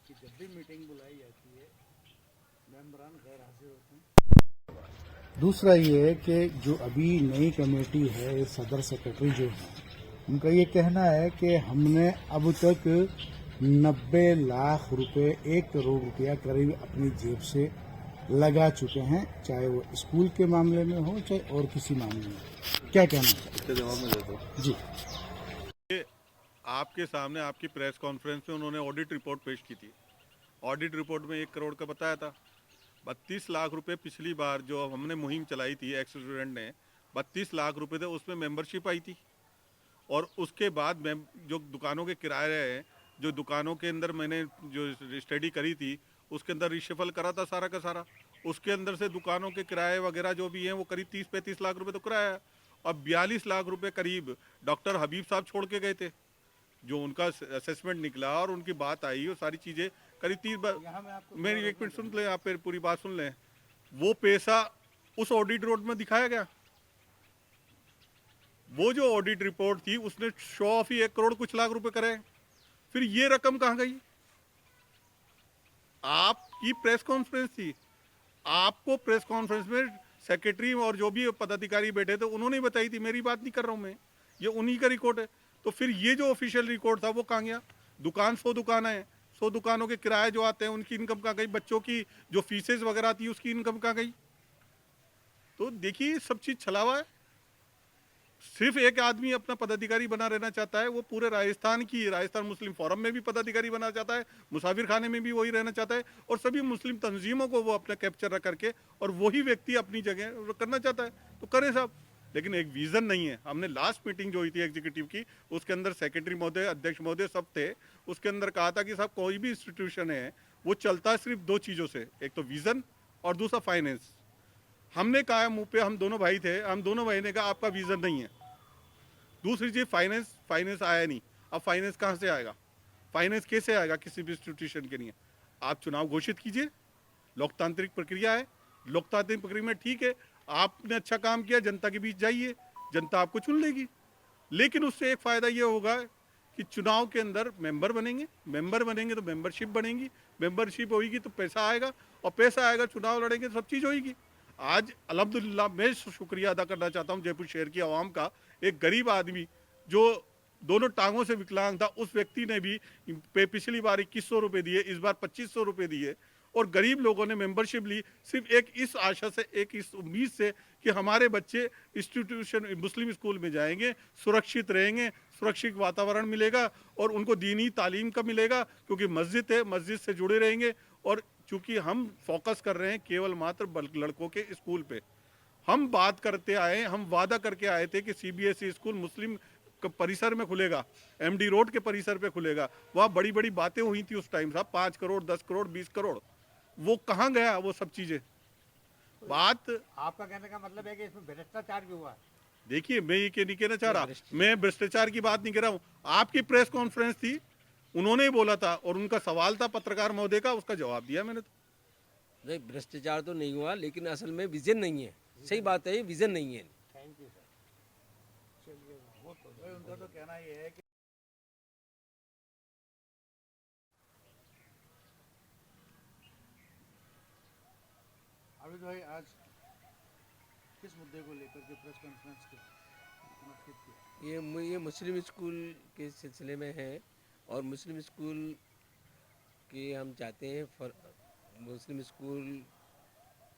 कि जब भी मीटिंग बुलाई जाती है मेंबरान गैर हाजिर होते हैं। दूसरा ये है कि जो अभी नई कमेटी है, सदर सेक्रेटरी जो है, उनका ये कहना है कि हमने अब तक 90 लाख रुपए, 1 करोड़ रुपया करीब अपनी जेब से लगा चुके हैं, चाहे वो स्कूल के मामले में हो चाहे और किसी मामले में। क्या कहना है? इसके जवाब में देता हूँ जी, आपके सामने आपकी प्रेस कॉन्फ्रेंस में उन्होंने ऑडिट रिपोर्ट पेश की थी। ऑडिट रिपोर्ट में 1 करोड़ का बताया था। 32 लाख रुपए पिछली बार जो हमने मुहिम चलाई थी, एक्स स्टूडेंट ने 32 लाख रुपए थे, उसमें मेंबरशिप आई थी। और उसके बाद जो दुकानों के किराए हैं, जो दुकानों के अंदर मैंने जो स्टडी करी थी, उसके अंदर रिशफल करा था सारा का सारा। उसके अंदर से दुकानों के किराए वगैरह जो भी हैं वो करीब 30-35 लाख रुपए तो किराया है। और 42 लाख रुपए करीब डॉक्टर हबीब साहब छोड़ के गए थे। जो उनका असेसमेंट निकला और उनकी बात आई, वो सारी चीज़ें करीब 30 मेरी 1 मिनट सुन लें, आप फिर पूरी बात सुन लें। वो पैसा उस ऑडिट रिपोर्ट में दिखाया गया। वो जो ऑडिट रिपोर्ट थी उसने शो ऑफ ही 1 करोड़ कुछ लाख रुपए करे। फिर ये रकम कहाँ गई? आपकी प्रेस कॉन्फ्रेंस थी, आपको प्रेस कॉन्फ्रेंस में सेक्रेटरी और जो भी पदाधिकारी बैठे थे उन्होंने बताई थी, मेरी बात नहीं कर रहा हूं मैं, ये उन्हीं का रिकॉर्ड है। तो फिर ये जो ऑफिशियल रिकॉर्ड था वो कहाँ गया? दुकान 100 दुकान है, 100 दुकानों के किराए जो आते हैं उनकी इनकम कहाँ गई? बच्चों की जो फीसेज वगैरह आती है उसकी इनकम कहाँ गई? तो देखिए सब चीज छलावा है। सिर्फ एक आदमी अपना पदाधिकारी बना रहना चाहता है, वो पूरे राजस्थान मुस्लिम फोरम में भी पदाधिकारी बना चाहता है, मुसाफिर खाने में भी वही रहना चाहता है, और सभी मुस्लिम तंजीमों को वो अपना कैप्चर करके और वही व्यक्ति अपनी जगह करना चाहता है। तो करें साहब, लेकिन एक विजन नहीं है। हमने लास्ट मीटिंग जो हुई थी एग्जीक्यूटिव की, उसके अंदर सेक्रेटरी महोदय, अध्यक्ष महोदय सब थे। उसके अंदर कहा था कि साहब कोई भी इंस्टीट्यूशन है वो चलता है सिर्फ 2 चीज़ों से, एक तो विजन और दूसरा फाइनेंस। हमने कहा मुंह पे, हम दोनों भाई थे, हम दोनों भाई ने कहा आपका विजन नहीं है। दूसरी चीज फाइनेंस आया नहीं। अब फाइनेंस कहाँ से आएगा? फाइनेंस कैसे आएगा किसी भी इंस्टीट्यूशन के लिए? आप चुनाव घोषित कीजिए, लोकतांत्रिक प्रक्रिया है। लोकतांत्रिक प्रक्रिया में ठीक है, आपने अच्छा काम किया, जनता के बीच जाइए, जनता आपको चुन लेगी। लेकिन उससे एक फायदा ये होगा कि चुनाव के अंदर मेंबर बनेंगे तो मेंबरशिप बनेगी, मेंबरशिप होगी तो पैसा आएगा, और पैसा आएगा, चुनाव लड़ेंगे तो सब चीज़ होगी। आज अल्हम्दुलिल्लाह मैं शुक्रिया अदा करना चाहता हूँ जयपुर शहर की आवाम का। एक गरीब आदमी जो दोनों टांगों से विकलांग था, उस व्यक्ति ने भी पिछली बार 2100 रुपये दिए, इस बार 2500 रुपये दिए, और गरीब लोगों ने मेंबरशिप ली, सिर्फ एक इस आशा से, एक इस उम्मीद से कि हमारे बच्चे इंस्टीट्यूशन मुस्लिम स्कूल में जाएंगे, सुरक्षित रहेंगे, सुरक्षित वातावरण मिलेगा और उनको दीनी तालीम का मिलेगा, क्योंकि मस्जिद है, मस्जिद से जुड़े रहेंगे। और चूंकि हम फोकस कर रहे हैं केवल मात्र लड़कों के स्कूल पे, हम बात करते आए, हम वादा करके आए थे कि सीबीएसई स्कूल मुस्लिम परिसर में खुलेगा, एमडी रोड के परिसर पे खुलेगा। वहाँ बड़ी बड़ी बातें हुई थी उस टाइम साहब, 5 करोड़, 10 करोड़, 20 करोड़, वो कहाँ गया वो सब चीजें? बात आपका कहने का मतलब है कि इसमें भ्रष्टाचार भी हुआ है? देखिए, मैं ये नहीं कहना चाह रहा, मैं भ्रष्टाचार की बात नहीं कर रहा हूँ। आपकी प्रेस कॉन्फ्रेंस थी, उन्होंने ही बोला था, और उनका सवाल था पत्रकार महोदय का, उसका जवाब दिया मैंने। तो नहीं, भ्रष्टाचार तो नहीं हुआ, लेकिन असल में विजन नहीं है। सही बात है, ये विजन नहीं है। Thank you sir. चलिए, वो तो उनका तो कहना ये है कि अभी भाई आज किस मुद्दे को लेकर के प्रेस कॉन्फ्रेंस की मुनक्किद की? ये मुस्लिम स्कूल के सिलसिले में है, और मुस्लिम स्कूल के हम चाहते हैं मुस्लिम स्कूल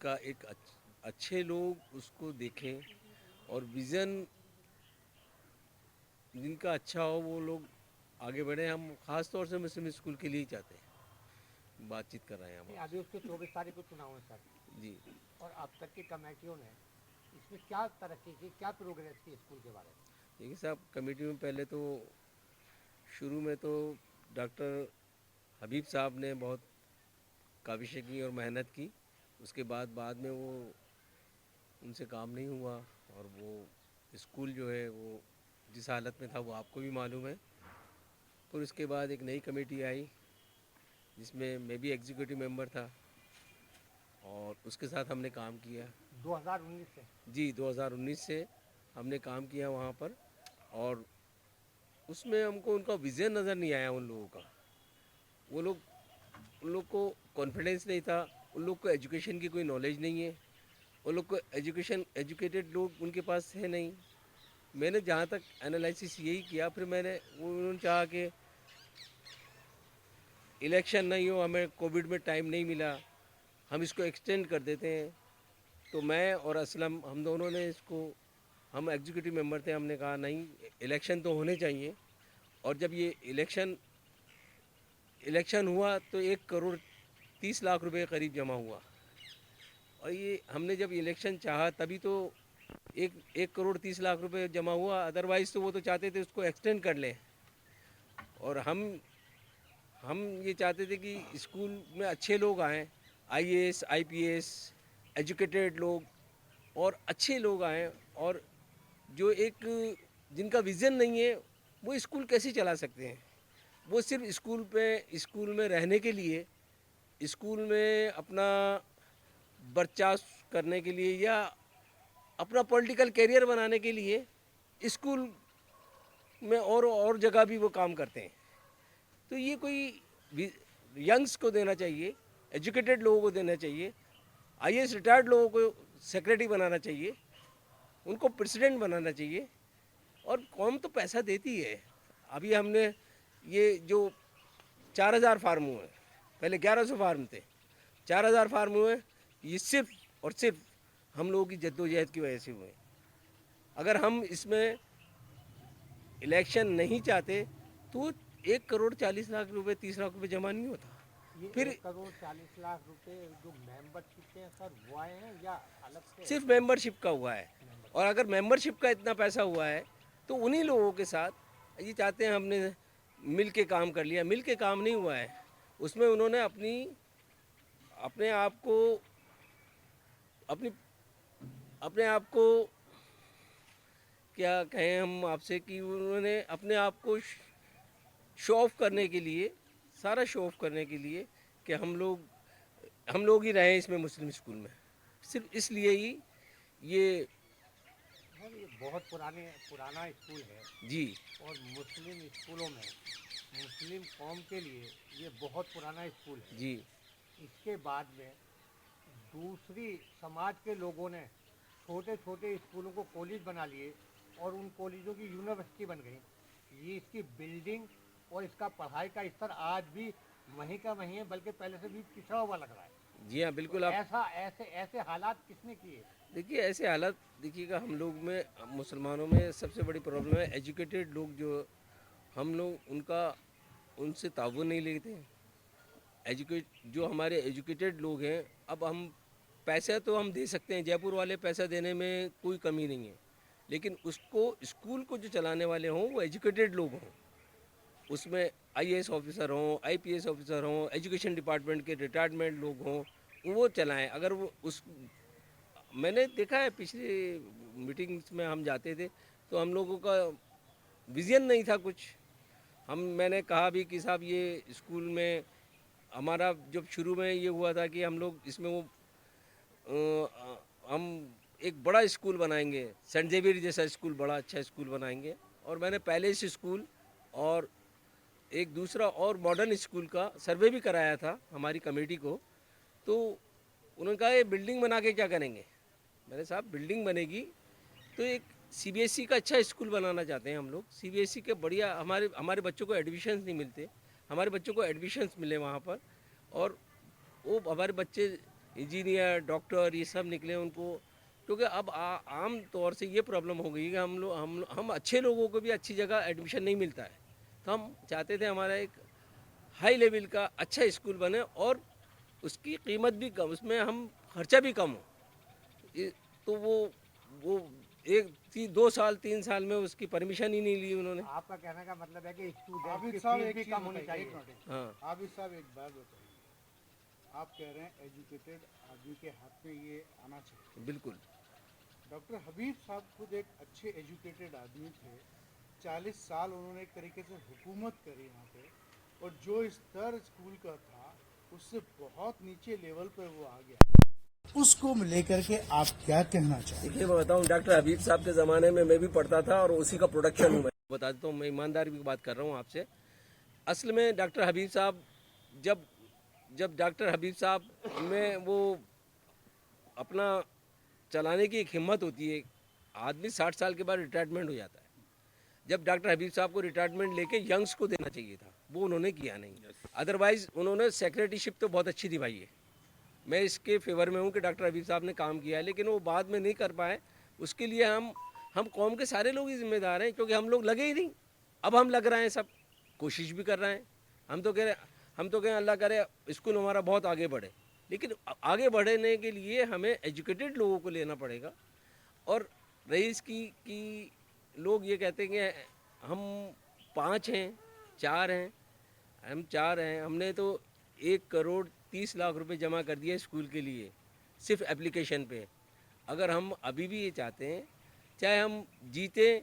का एक अच्छे लोग उसको देखें, और विज़न जिनका अच्छा हो वो लोग आगे बढ़े। हम ख़ास तौर से मुस्लिम स्कूल के लिए ही चाहते हैं, बातचीत कर रहे हैं हम। अभी उसके 24 तारीख को चुनाव है सर, जी, और अब तक की कमेटियों ने इसमें क्या तरक्की की, क्या प्रोग्रेस की स्कूल के बारे में? देखिए साहब, कमेटी में पहले तो शुरू में तो डॉक्टर हबीब साहब ने बहुत काविशें की और मेहनत की। उसके बाद में वो उनसे काम नहीं हुआ, और वो स्कूल जो है वो जिस हालत में था वो आपको भी मालूम है। फिर उसके बाद एक नई कमेटी आई जिसमें मैं भी एग्जीक्यूटिव मेंबर था, और उसके साथ हमने काम किया। 2019 से? जी, 2019 से हमने काम किया वहाँ पर, और उसमें हमको उनका विज़न नज़र नहीं आया उन लोगों का। वो लोग उन लोग को कॉन्फिडेंस नहीं था, उन लोग को एजुकेशन की कोई नॉलेज नहीं है, उन लोग को एजुकेटेड लोग उनके पास है नहीं। मैंने जहाँ तक एनालिसिस यही किया, फिर उन्होंने चाहा कि इलेक्शन नहीं हो, हमें कोविड में टाइम नहीं मिला, हम इसको एक्सटेंड कर देते हैं। तो मैं और असलम हम दोनों ने इसको, हम एग्जीक्यूटिव मेंबर थे, हमने कहा नहीं, इलेक्शन तो होने चाहिए। और जब ये इलेक्शन हुआ तो 1,30,00,000 रुपए करीब जमा हुआ। और ये हमने जब इलेक्शन चाहा तभी तो 1,30,00,000 रुपए जमा हुआ, अदरवाइज़ तो वो तो चाहते थे उसको एक्सटेंड कर लें। और हम ये चाहते थे कि स्कूल में अच्छे लोग आएँ, IAS, IPS, एजुकेटेड लोग और अच्छे लोग आएँ, और जो जिनका विज़न नहीं है वो स्कूल कैसे चला सकते हैं। वो सिर्फ स्कूल में रहने के लिए, स्कूल में अपना बर्चास्त करने के लिए या अपना पॉलिटिकल कैरियर बनाने के लिए स्कूल में और जगह भी वो काम करते हैं। तो ये कोई यंग्स को देना चाहिए, एजुकेटेड लोगों को देना चाहिए, IAS रिटायर्ड लोगों को सेक्रेटरी बनाना चाहिए, उनको प्रेसिडेंट बनाना चाहिए। और कौम तो पैसा देती है। अभी हमने ये जो 4,000 फार्म हुए, पहले 1,100 फार्म थे, 4,000 फार्म हुए, ये सिर्फ और सिर्फ हम लोगों की जद्दोजहद की वजह से हुए। अगर हम इसमें इलेक्शन नहीं चाहते तो 1,40,00,000 रुपये, 30 लाख रुपये जमा नहीं होता। ये फिर 1,40,00,000 रुपए जो मेंबरशिप के हैं सर वो आए हैं या अलग से? सिर्फ मेंबरशिप का हुआ है। और अगर मेंबरशिप का इतना पैसा हुआ है तो उन्हीं लोगों के साथ ये चाहते हैं हमने मिल के काम कर लिया, मिल के काम नहीं हुआ है। उसमें उन्होंने अपने आप को क्या कहें हम आपसे, कि उन्होंने अपने आप को शो ऑफ करने के लिए, सारा शो ऑफ करने के लिए कि हम लोग ही रहे इसमें मुस्लिम स्कूल में, सिर्फ इसलिए ही ये सर ये बहुत पुराना स्कूल है जी। और मुस्लिम स्कूलों में मुस्लिम कौम के लिए ये बहुत पुराना स्कूल है जी। इसके बाद में दूसरी समाज के लोगों ने छोटे छोटे स्कूलों को कॉलेज बना लिए और उन कॉलेजों की यूनिवर्सिटी बन गई। ये इसकी बिल्डिंग और इसका पढ़ाई का स्तर आज भी वहीं का वहीं है, बल्कि पहले से भी पिछड़ा हुआ लग रहा है। जी हाँ, बिल्कुल। आप ऐसे हालात किसने किए? देखिए, ऐसे हालात देखिएगा, हम लोग में, मुसलमानों में सबसे बड़ी प्रॉब्लम है एजुकेटेड लोग जो हम लोग उनसे ताउन नहीं लेते हैं। जो हमारे एजुकेटेड लोग हैं, अब हम पैसा तो हम दे सकते हैं, जयपुर वाले पैसा देने में कोई कमी नहीं है, लेकिन स्कूल को जो चलाने वाले हों वो एजुकेटेड लोग हों, उसमें IAS ऑफिसर हों, IPS ऑफिसर हों, एजुकेशन डिपार्टमेंट के रिटायरमेंट लोग हों, वो चलाएं। अगर वो मैंने देखा है पिछले मीटिंग्स में हम जाते थे तो हम लोगों का विज़न नहीं था कुछ। मैंने कहा भी कि साहब ये स्कूल में हमारा जब शुरू में ये हुआ था कि हम लोग इसमें हम एक बड़ा स्कूल बनाएंगे, सेंट जेवियर जैसा स्कूल, बड़ा अच्छा स्कूल बनाएंगे। और मैंने पहले इस स्कूल और एक दूसरा और मॉडर्न स्कूल का सर्वे भी कराया था हमारी कमेटी को। तो उन्होंने कहा ये बिल्डिंग बना के क्या करेंगे। मैंने साहब बिल्डिंग बनेगी तो एक CBSE का अच्छा स्कूल बनाना चाहते हैं हम लोग। CBSE के बढ़िया हमारे बच्चों को एडमिशन्स नहीं मिलते, हमारे बच्चों को एडमिशन्स मिले वहाँ पर, और वो हमारे बच्चे इंजीनियर, डॉक्टर ये सब निकले उनको। क्योंकि अब आम तौर से ये प्रॉब्लम हो गई कि हम अच्छे लोगों को भी अच्छी जगह एडमिशन नहीं मिलता है। तो हम चाहते थे हमारा एक हाई लेवल का अच्छा स्कूल बने और उसकी कीमत भी कम, उसमें हम खर्चा भी कम हो। तो वो 2 साल 3 साल में उसकी परमिशन ही नहीं ली उन्होंने। आपका कहने का मतलब है कि स्टूडेंट की साहब फीस एक भी चीज़ कम होनी बताइए, चाहिए। हाँ, आबिद साहब एक बात बताइए, आप कह रहे हैं एजुकेटेड आदमी के हाथ में ये आना चाहिए। बिल्कुल। डॉक्टर हबीब साहब खुद एक अच्छे एजुकेटेड आदमी थे, 40 साल उन्होंने एक तरीके से हुकूमत करी यहाँ पे, और जो स्तर स्कूल का था उससे बहुत नीचे लेवल पर वो आ गया। उसको लेकर के आप क्या कहना चाहेंगे? देखिए, मैं बताऊँ, डॉक्टर हबीब साहब के ज़माने में मैं भी पढ़ता था और उसी का प्रोडक्शन हूँ। मैं बता देता हूँ, मैं ईमानदारी की बात कर रहा हूँ आपसे। असल में डॉक्टर हबीब साहब जब जब डॉक्टर हबीब साहब में वो अपना चलाने की एक हिम्मत होती है। आदमी 60 साल के बाद रिटायरमेंट हो जाता है। जब डॉक्टर हबीब साहब को रिटायरमेंट लेके यंग्स को देना चाहिए था, वो उन्होंने किया नहीं। अदरवाइज़ उन्होंने सेक्रेटरीशिप तो बहुत अच्छी निभाई है। मैं इसके फेवर में हूँ कि डॉक्टर हबीब साहब ने काम किया है, लेकिन वो बाद में नहीं कर पाए। उसके लिए हम कौम के सारे लोग ही जिम्मेदार हैं, क्योंकि हम लोग लगे ही नहीं। अब हम लग रहे हैं, सब कोशिश भी कर रहे हैं। हम तो कह रहे अल्लाह करे स्कूल हमारा बहुत आगे बढ़े, लेकिन आगे बढ़ने के लिए हमें एजुकेटेड लोगों को लेना पड़ेगा। और रही इसकी कि लोग ये कहते हैं कि हम 5 हैं, 4 हैं, हम 4 हैं। हमने तो 1,30,00,000 रुपए जमा कर दिए स्कूल के लिए, सिर्फ एप्लीकेशन पे। अगर हम अभी भी ये चाहते हैं, चाहे हम जीतें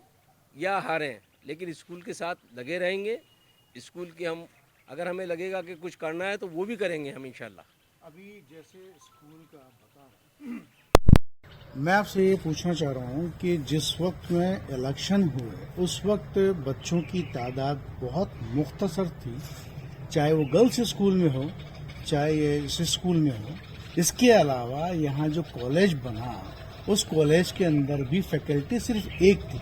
या हारें, लेकिन स्कूल के साथ लगे रहेंगे। स्कूल के हम, अगर हमें लगेगा कि कुछ करना है तो वो भी करेंगे हम इंशाल्लाह। अभी जैसे स्कूल का बता रहे हैं, मैं आपसे ये पूछना चाह रहा हूँ कि जिस वक्त में इलेक्शन हुए उस वक्त बच्चों की तादाद बहुत मुख्तसर थी, चाहे वो गर्ल्स स्कूल में हो चाहे ये इस स्कूल में हो। इसके अलावा यहाँ जो कॉलेज बना उस कॉलेज के अंदर भी फैकल्टी सिर्फ एक थी,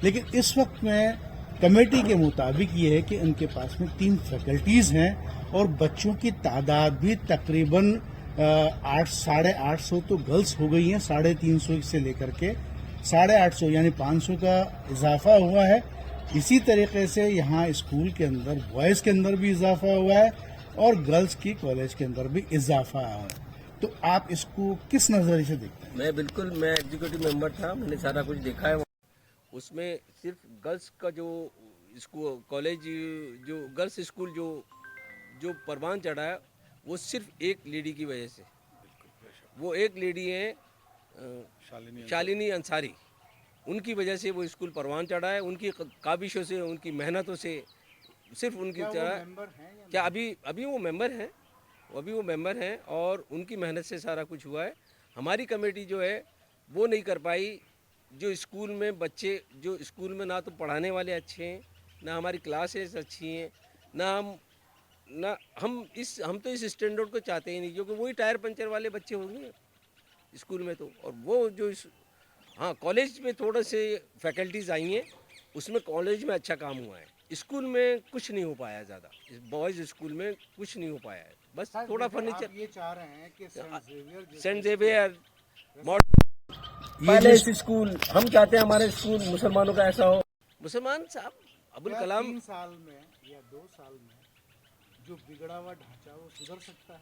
लेकिन इस वक्त में कमेटी के मुताबिक ये है कि उनके पास में 3 फैकल्टीज हैं और बच्चों की तादाद भी तकरीबन 800-850 तो गर्ल्स हो गई हैं, 350 से लेकर के 850 यानी 500 का इजाफा हुआ है। इसी तरीके से यहाँ स्कूल के अंदर बॉयज़ के अंदर भी इजाफा हुआ है और गर्ल्स की कॉलेज के अंदर भी इजाफा हुआ है। तो आप इसको किस नज़रिए से देखते हैं? मैं एग्जीक्यूटिव मेंबर था, मैंने सारा कुछ देखा है। उसमें सिर्फ गर्ल्स का जो स्कूल कॉलेज जो गर्ल्स स्कूल जो परवान चढ़ा है, वो सिर्फ एक लेडी की वजह से। वो एक लेडी है शालिनी अंसारी, उनकी वजह से वो स्कूल परवान चढ़ा है। उनकी काबिशों से, उनकी मेहनतों से, सिर्फ उनकी तरह। क्या अभी वो मेंबर हैं? अभी वो मेंबर हैं और उनकी मेहनत से सारा कुछ हुआ है। हमारी कमेटी जो है वो नहीं कर पाई। जो स्कूल में बच्चे, जो स्कूल में ना तो पढ़ाने वाले अच्छे हैं, ना हमारी क्लासेस अच्छी हैं, ना हम तो इस स्टैंडर्ड को चाहते ही नहीं, क्योंकि वही टायर पंचर वाले बच्चे होंगे स्कूल में तो। और वो जो हाँ, कॉलेज में थोड़े से फैकल्टीज़ आई हैं, उसमें कॉलेज में अच्छा काम हुआ है। स्कूल में कुछ नहीं हो पाया ज़्यादा, बॉयज़ स्कूल में कुछ नहीं हो पाया है, बस थोड़ा फर्नीचर। ये चाह रहे हैं कि सेंट जेवियर पहले स्कूल, हम चाहते हैं हमारे स्कूल मुसलमानों का ऐसा हो। मुसलमान साहब अबुल कलाम 3 साल में या 2 साल में जो बिगड़ा हुआ ढांचा वो सुधर सकता है?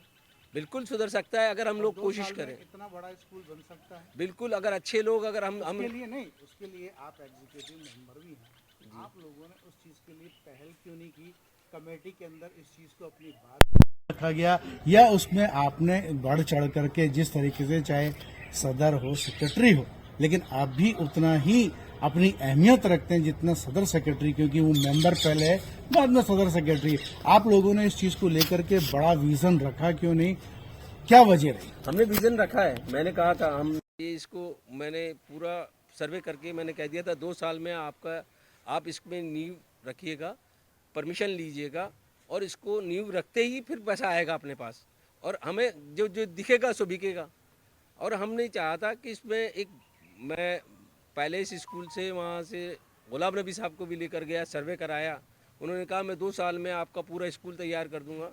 बिल्कुल सुधर सकता है अगर हम लोग 2 कोशिश साल में करें। इतना बड़ा स्कूल बन सकता है? बिल्कुल, अगर अच्छे लोग, अगर हम उसके लिए नहीं, उसके लिए आप एग्जीक्यूटिव मेंबर भी हैं, आप लोगों ने उस चीज़ के लिए पहल क्यों नहीं की? कमेटी के अंदर इस चीज़ को अपनी बात रखा गया या उसमें आपने बढ़ चढ़ करके, जिस तरीके से चाहे सदर हो सेक्रेटरी हो, लेकिन आप भी उतना ही अपनी अहमियत रखते हैं जितना सदर सेक्रेटरी, क्योंकि वो मेंबर पहले है बाद में सदर सेक्रेटरी। आप लोगों ने इस चीज़ को लेकर के बड़ा विजन रखा क्यों नहीं? क्या वजह रही? हमने विजन रखा है। मैंने कहा था मैंने पूरा सर्वे करके मैंने कह दिया था 2 साल में आप इसमें नींव रखिएगा, परमिशन लीजिएगा, और इसको नींव रखते ही फिर पैसा आएगा अपने पास, और हमें जो दिखेगा सो बिकेगा। और हमने चाहा था कि इसमें मैं पहले इस स्कूल से, वहाँ से गुलाम नबी साहब को भी लेकर गया, सर्वे कराया। उन्होंने कहा मैं 2 साल में आपका पूरा स्कूल तैयार कर दूंगा,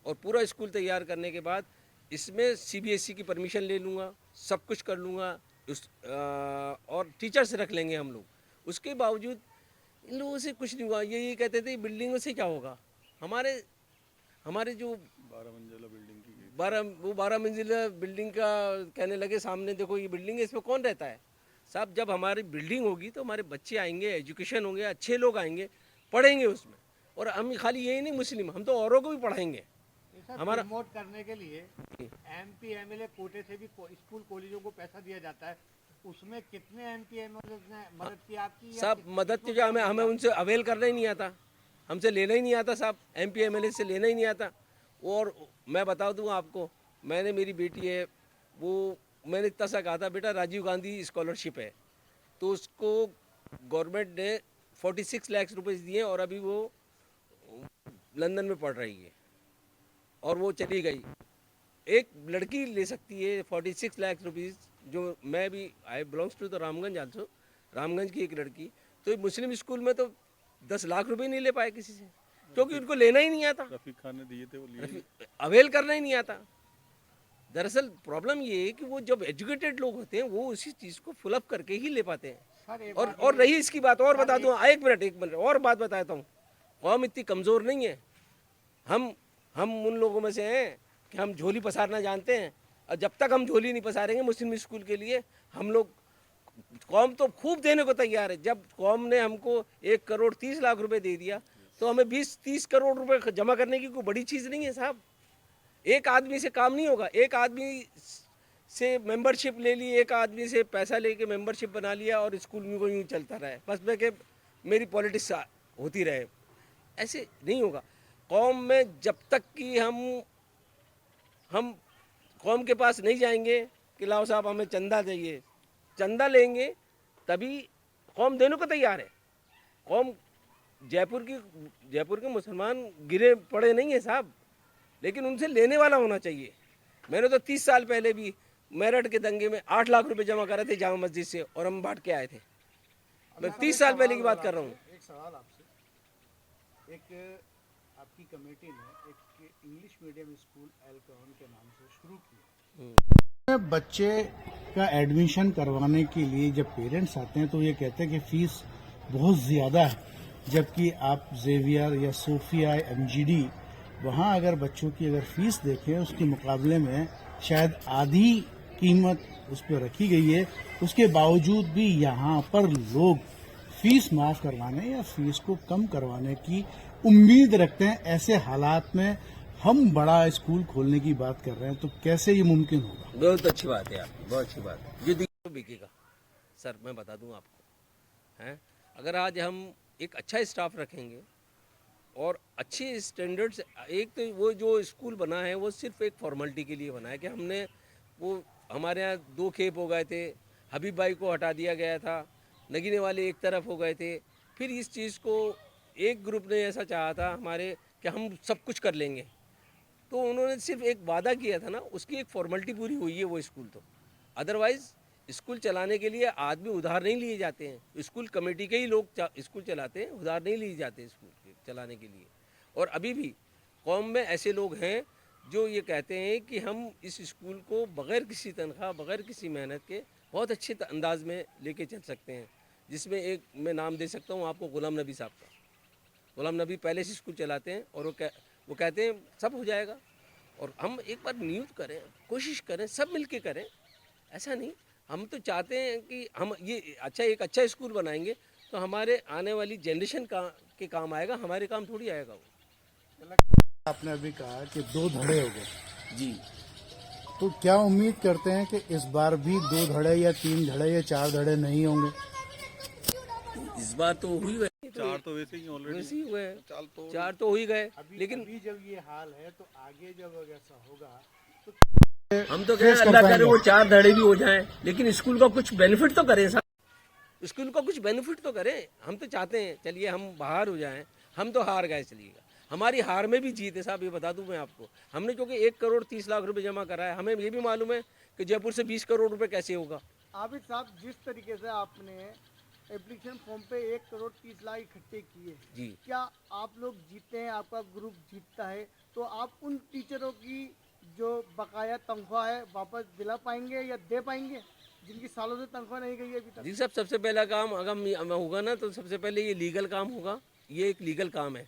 और पूरा स्कूल तैयार करने के बाद इसमें CBSE की परमिशन ले लूँगा, सब कुछ कर लूँगा, और टीचर्स रख लेंगे हम लोग। उसके बावजूद इन लोगों से कुछ नहीं हुआ। ये कहते थे बिल्डिंगों से क्या होगा। हमारे जो 12 मंजिला बिल्डिंग का कहने लगे, सामने देखो ये बिल्डिंग है, इसमें कौन रहता है साहब। जब हमारी बिल्डिंग होगी तो हमारे बच्चे आएंगे, एजुकेशन होंगे, अच्छे लोग आएंगे, पढ़ेंगे उसमें। और हम खाली यही नहीं मुस्लिम, हम तो औरों को भी पढ़ाएंगे। हमारा प्रमोट करने के लिए MP MLA कोटे से भी स्कूल कॉलेजों को पैसा दिया जाता है, उसमें कितने MP MLA ने मदद की आपकी? साहब मदद तो क्या, हमें उनसे अवेल करना ही नहीं आता, हमसे लेना ही नहीं आता साहब, MP MLA से लेना ही नहीं आता। और मैं बता दूँ आपको, मेरी बेटी है, वो मैंने इतना सा कहा था, बेटा राजीव गांधी स्कॉलरशिप है, तो उसको गवर्नमेंट ने 46 लाख रुपए दिए और अभी वो लंदन में पढ़ रही है। और वो चली गई। एक लड़की ले सकती है 46 लाख रुपीज़, जो मैं भी I belongs to the Ramganj also, Ramganj की एक लड़की, तो मुस्लिम स्कूल में तो 10 लाख रुपए नहीं ले पाए किसी से, क्योंकि उनको लेना ही नहीं आता, रफीक खान ने दिए थे वो लिए। अवेल करना ही नहीं आता। दरअसल प्रॉब्लम ये है कि वो जब एजुकेटेड लोग होते हैं वो उसी चीज़ को फुलअप करके ही ले पाते हैं। सर एक और रही इसकी बात, और बता दूँ, एक मिनट और बात बताता हूँ। कौम इतनी कमज़ोर नहीं है। हम उन लोगों में से हैं कि हम झोली पसारना जानते हैं, और जब तक हम झोली नहीं पसारेंगे मुस्लिम स्कूल के लिए, हम लोग, कौम तो खूब देने को तैयार है। जब कौम ने हमको 1 करोड़ 30 लाख रुपए दे दिया, तो हमें 20-30 करोड़ रुपए जमा करने की कोई बड़ी चीज़ नहीं है साहब। एक आदमी से काम नहीं होगा। एक आदमी से मेंबरशिप ले ली, एक आदमी से पैसा लेके मेंबरशिप बना लिया और स्कूल में यूँ चलता रहा, बस मैं कि मेरी पॉलिटिक्स होती रहे, ऐसे नहीं होगा। कौम में जब तक कि हम कौम के पास नहीं जाएंगे कि लाओ साहब हमें चंदा चाहिए, चंदा लेंगे तभी कौम देने को तैयार है। कौम जयपुर के मुसलमान गिरे पड़े नहीं है साहब, लेकिन उनसे लेने वाला होना चाहिए। मैंने तो 30 साल पहले भी मेरठ के दंगे में 8 लाख रुपए जमा करे थे जामा मस्जिद से, और हम बांट के आए थे। मैं 30 साल पहले की बात कर रहा हूँ। एक सवाल आपसे, एक आपकी कमेटी ने एक इंग्लिश मीडियम स्कूल एल्कोन के नाम से शुरू किया। बच्चे का एडमिशन करवाने के लिए जब पेरेंट्स आते हैं तो ये कहते हैं कि फीस बहुत ज़्यादा है, जबकि आप जेवियर या सोफिया एमजीडी वहाँ अगर बच्चों की अगर फीस देखें उसके मुकाबले में शायद आधी कीमत उस पर रखी गई है। उसके बावजूद भी यहाँ पर लोग फीस माफ करवाने या फीस को कम करवाने की उम्मीद रखते हैं। ऐसे हालात में हम बड़ा स्कूल खोलने की बात कर रहे हैं, तो कैसे ये मुमकिन होगा? बहुत अच्छी बात है आपकी, बहुत अच्छी बात है। ये तो बिकेगा सर, मैं बता दूं आपको, हैं अगर आज हम एक अच्छा स्टाफ रखेंगे और अच्छे स्टैंडर्ड्स, एक तो वो जो स्कूल बना है वो सिर्फ एक फॉर्मेलिटी के लिए बना है कि हमने वो, हमारे यहाँ 2 खेप हो गए थे, हबीब भाई को हटा दिया गया था, नगीने वाले एक तरफ हो गए थे, फिर इस चीज़ को एक ग्रुप ने ऐसा चाहा था हमारे कि हम सब कुछ कर लेंगे, तो उन्होंने सिर्फ एक वादा किया था ना, उसकी एक फॉर्मेलिटी पूरी हुई है वो स्कूल तो। अदरवाइज़ स्कूल चलाने के लिए आदमी उधार नहीं लिए जाते हैं, स्कूल कमेटी के ही लोग स्कूल चलाते हैं, उधार नहीं लिए जाते स्कूल चलाने के लिए। और अभी भी कौम में ऐसे लोग हैं जो ये कहते हैं कि हम इस स्कूल को बग़ैर किसी तनख्वाह, बग़ैर किसी मेहनत के बहुत अच्छे अंदाज में लेके चल सकते हैं, जिसमें एक मैं नाम दे सकता हूँ आपको, गुलाम नबी साहब का। गुलाम नबी पहले से स्कूल चलाते हैं और वो कहते हैं सब हो जाएगा, और हम एक बार नियुक्त करें, कोशिश करें, सब मिलके करें। ऐसा नहीं, हम तो चाहते हैं कि हम ये एक अच्छा स्कूल बनाएंगे तो हमारे आने वाली जनरेशन के काम आएगा, हमारे काम थोड़ी आएगा वो। आपने अभी कहा कि 2 धड़े हो गए जी, तो क्या उम्मीद करते हैं कि इस बार भी 2 धड़े या 3 धड़े या 4 धड़े नहीं होंगे? इस बार तो हुई गए, 4 तो वैसे ही ऑलरेडी, वैसे ही हुए, 4 तो हो ही गए। लेकिन लेकिन अभी जब ये हाल है तो आगे जब ऐसा होगा तो हम तो कह रहे हैं अल्लाह करे वो 4 धड़े भी हो जाएं, लेकिन स्कूल का कुछ बेनिफिट तो करें साहब, स्कूल का कुछ बेनिफिट तो करें। हम तो चाहते हैं चलिए हम बाहर हो जाएं, हम तो हार गए, चलिएगा हमारी हार में भी जीत है साहब, ये बता दूं मैं आपको। हमने क्योंकि 1 करोड़ 30 लाख रुपए जमा करा है, हमें ये भी मालूम है कि जयपुर से 20 करोड़ रुपए कैसे होगा। आबिद साहब, जिस तरीके से आपने एप्लीकेशन फॉर्म पे 1 करोड़ 30 लाख इकट्ठे किए, जी, क्या आप लोग जीतते हैं, आपका ग्रुप जीतता है, तो आप उन टीचरों की जो बकाया तनख्वाह है वापस दिला पाएंगे या दे पाएंगे, जिनकी सालों से तनख्वाह नहीं गई है अभी तक? जी साहब, सबसे पहला काम अगर होगा ना तो सबसे पहले ये लीगल काम होगा। ये एक लीगल काम है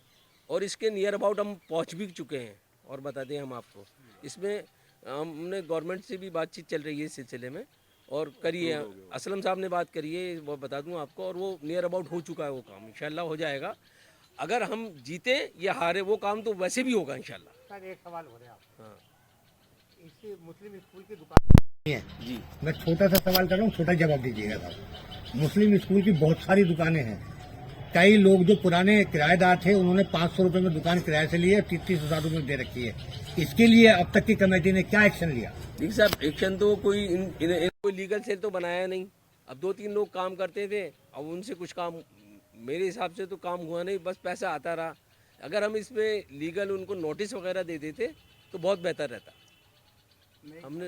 और इसके नियर अबाउट हम पहुंच भी चुके हैं, और बता दें हम आपको, इसमें हमने गवर्नमेंट से भी बातचीत चल रही है इस सिलसिले में, और करिए असलम साहब ने बात करी है, वो बता दूं आपको, और वो नियर अबाउट हो चुका है वो काम, इंशाल्लाह हो जाएगा। अगर हम जीते या हारे वो काम तो वैसे भी होगा इंशाल्लाह। सर एक सवाल हो रहा है आपसे, हाँ इस मुस्लिम स्कूल की दुकान है। जी, मैं छोटा सा सवाल कर रहा हूँ, छोटा जवाब दीजिएगा साहब। मुस्लिम स्कूल की बहुत सारी दुकानें हैं, कई लोग जो पुराने किराएदार थे उन्होंने 500 रुपए में दुकान किराए से लिए, 30,000 रुपए में दे रखी है। इसके लिए अब तक की कमेटी ने क्या एक्शन लिया? देखिए साहब, एक्शन तो कोई कोई लीगल सेल तो बनाया नहीं। अब 2-3 लोग काम करते थे, अब उनसे कुछ काम, मेरे हिसाब से तो काम हुआ नहीं, बस पैसा आता रहा। अगर हम इसमें लीगल उनको नोटिस वगैरह दे देते तो बहुत बेहतर रहता। हमने